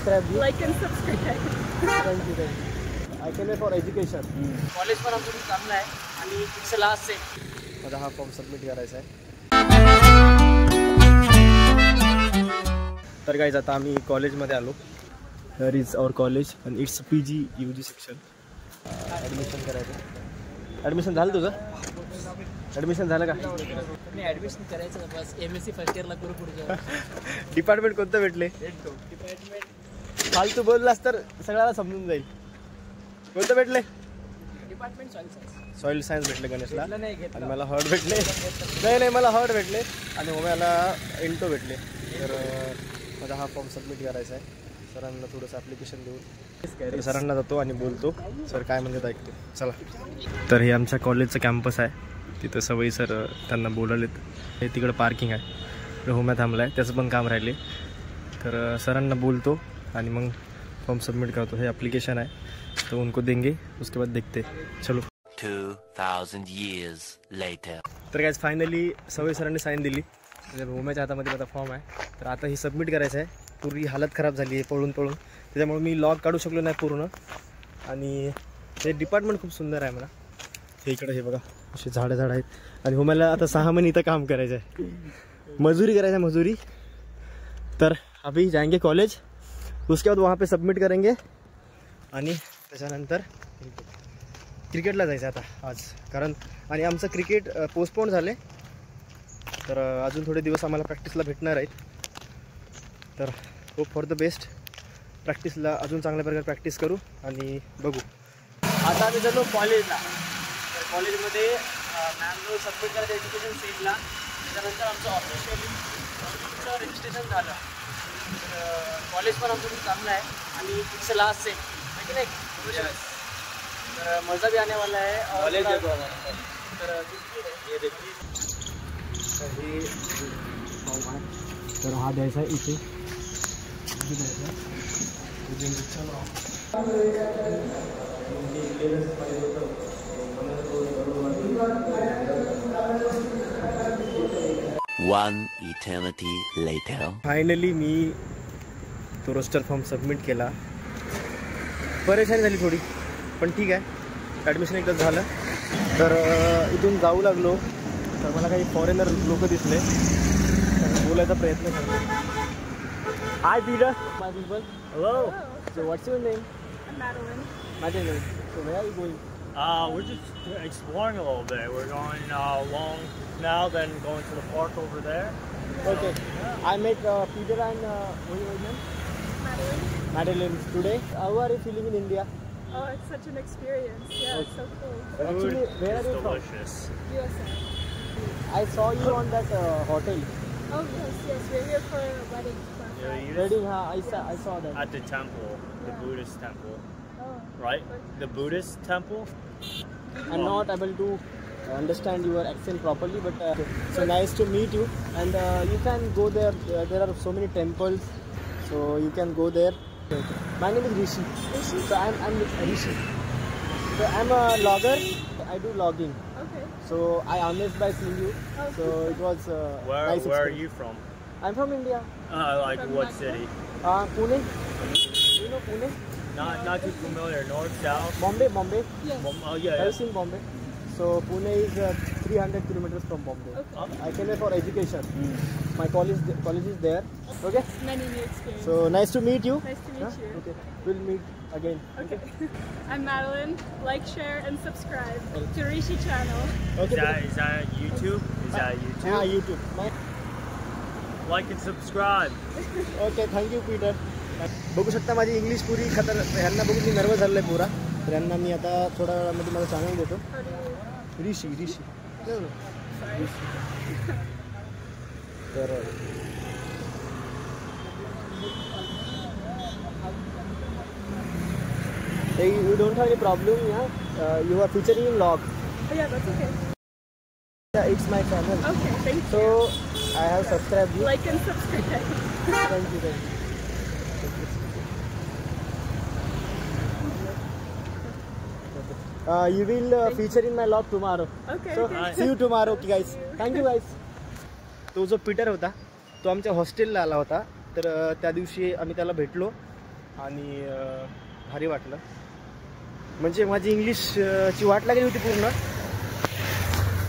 subscribe you. Like and subscribe. Thank you. I came here for education. College पण आमचं चांगलं आहे आणि इट्स लास्ट आहे. माझा हा फॉर्म सबमिट करायचा आहे. तर गाईज आता आम्ही कॉलेजमध्ये आलो. Here is our college and it's PG UG section. Admission करायचं. ॲडमिशन झालं तुझं? ॲडमिशन झालं का? मी ॲडमिशन करायचं बस MSc फर्स्ट इयरला करू पुढे. डिपार्टमेंट कोणतं भेटले? डिपार्टमेंट फालतू बोललास तर सगळ्याला समजून जाईल. कोणतं भेटले? Department soil science. Soil science भेटले गणेशला नाही घेतलं आणि मला हर्ट भेटले. नाही मला हर्ट भेटले आणि मला इंटो भेटले. तर माझा हा फॉर्म सबमिट करायचा आहे. सरांना थोडंसं ॲप्लिकेशन देऊन सरांना जातो आणि बोलतो. सर काय म्हणतात ऐकतो. चला. तर हे आमच्या कॉलेजचं कॅम्पस आहे. तिथं सवयी सर त्यांना बोलवलेत. हे तिकडं पार्किंग आहे. होम्या थांबला आहे. त्याचं पण काम राहिले. तर सरांना बोलतो आणि मग फॉर्म सबमिट करतो. हे ॲप्लिकेशन आहे तो उनको देंगे. उसके बाद देखते. चलो. 2000 years later. तर काय फायनली सवयी सरांनी साईन दिली. म्हणजे होम्याच्या हातामध्ये माझा फॉर्म आहे. तर आता ही सबमिट करायचं आहे. पूर्वी हालत खराब झाली आहे पळून त्याच्यामुळे मी लॉग काढू शकलो नाही पूर्ण. आणि हे डिपार्टमेंट खूप सुंदर आहे मला. हे इकडे हे बघा असे झाडं आहेत. आणि होम्याला आता 6 महिने इथं काम करायचं आहे. मजुरी करायचं आहे मजुरी. तर अभी जाएंगे कॉलेज. उसके बाद वहाँ पे सबमिट करेंगे आणि त्याच्यानंतर क्रिकेटला जायचं आता आज. कारण आणि आमचं क्रिकेट पोस्टपोन झाले. तर अजून थोडे दिवस आम्हाला प्रॅक्टिसला भेटणार आहेत. तर होप फॉर द बेस्ट. प्रॅक्टिसला अजून चांगल्या प्रकारे प्रॅक्टिस करू आणि बघू. आता आम्ही झालो कॉलेजला. तर कॉलेजमध्ये मॅमनं सबमिट करायचं एज्युकेशन सीटला. त्याच्यानंतर आमचं ऑफिशियली रजिस्ट्रेशन झालं. तर कॉलेज पण आमचं खूप चांगलं आहे आणि इट्स लास्ट आहे की नाही. तर मजा भी आने वाला है. कॉलेज तर तर हा द्यायचा आहे इथे. One eternity later. फायनली मी तो रोस्टर फॉर्म सबमिट केला. परेशानी झाली थोडी पण ठीक आहे. ॲडमिशन एकदा झालं. तर इथून जाऊ लागलो तर मला काही फॉरेनर लोक दिसले. तर बोलायचा प्रयत्न करतो. Hi Peter. My people. Hello. So what's your name? Madeline. Madeline. So where are you going? We're just exploring a little bit. We're going along now, then going to the park over there. Okay. I met Peter and what is your name? Madeline. Madeline. Today. How are you feeling in India? Oh, it's such an experience. Yeah, it's so cool. Actually, where are It's you from? delicious. USA. I saw you on that hotel. Oh, yes. We're here for a wedding. Yeah, you Wedding. I saw that. at the temple, the Yeah. Buddhist temple, Oh. right? The Buddhist temple. I'm not able to understand your accent properly, but so nice to meet you. And you can go there. There are so many temples, so you can go there. My name is Rishi. Rishi? So I'm Rishi. So I'm a logger. I do logging. Okay. So I amazed by seeing you. Oh, So it was Where nice Where are experience. you from? I'm from India. Like From what Nagpur? city? Pune. You know Pune? Not too familiar. North, south. Bombay. Yes. Oh yeah. Have you seen Bombay? So Pune is 300 kilometers from Bombay. Okay. I came here for education. My college is there. Okay. Many new experiences. So nice to meet you. Nice to meet you. Okay. We'll meet again. Okay. I'm Madeline. Like, share, and subscribe to Rishi channel. Okay. Is that YouTube? Is that YouTube? YouTube. Like and subscribe. Okay. Thank you Peter. बघू शकता माझी English पुरी ह्यांना बघून मी nervous झालो आहे पुरा. तर यांना मी आता थोड्या वेळामध्ये माझं चॅनल देतो. How do you? Rishi. Sorry. तर hey, you don't have any problem, yeah? You are featuring in log. Oh, yeah, that's okay. Yeah, it's my channel. Okay, thank So you. I have subscribed you. Like and subscribe. Thank you. You will feature in my log tomorrow. Okay. So Okay. see you tomorrow, okay, guys. Thank you, guys. तो जो Peter होता तो आमच्या हॉस्टेलला आला होता. तर त्या दिवशी आम्ही त्याला भेटलो आणि भारी वाटलं. म्हणजे माझी इंग्लिशची वाट लागली होती पूर्ण,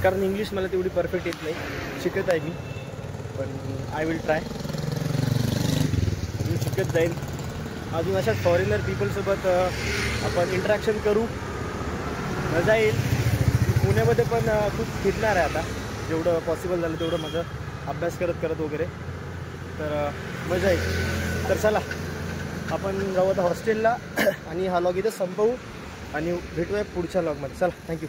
कारण इंग्लिश मला तेवढी परफेक्ट येत नाही. शिकत आहे मी, पण आय विल ट्राय. मी शिकत जाईल. अजून अशाच फॉरेनर पीपलसोबत आपण इंटरॅक्शन करू, मजा येईल. पुण्यामध्ये पण खूप फिरणार आहे आता, जेवढं पॉसिबल झालं तेवढं माझं अभ्यास करत वगैरे, तर मजा येईल. तर चला आपण जाऊ आता हॉस्टेलला आणि हा लॉग इथं संपवू आणि भेटूया पुढच्या लॉगमध्ये. चला, थँक्यू.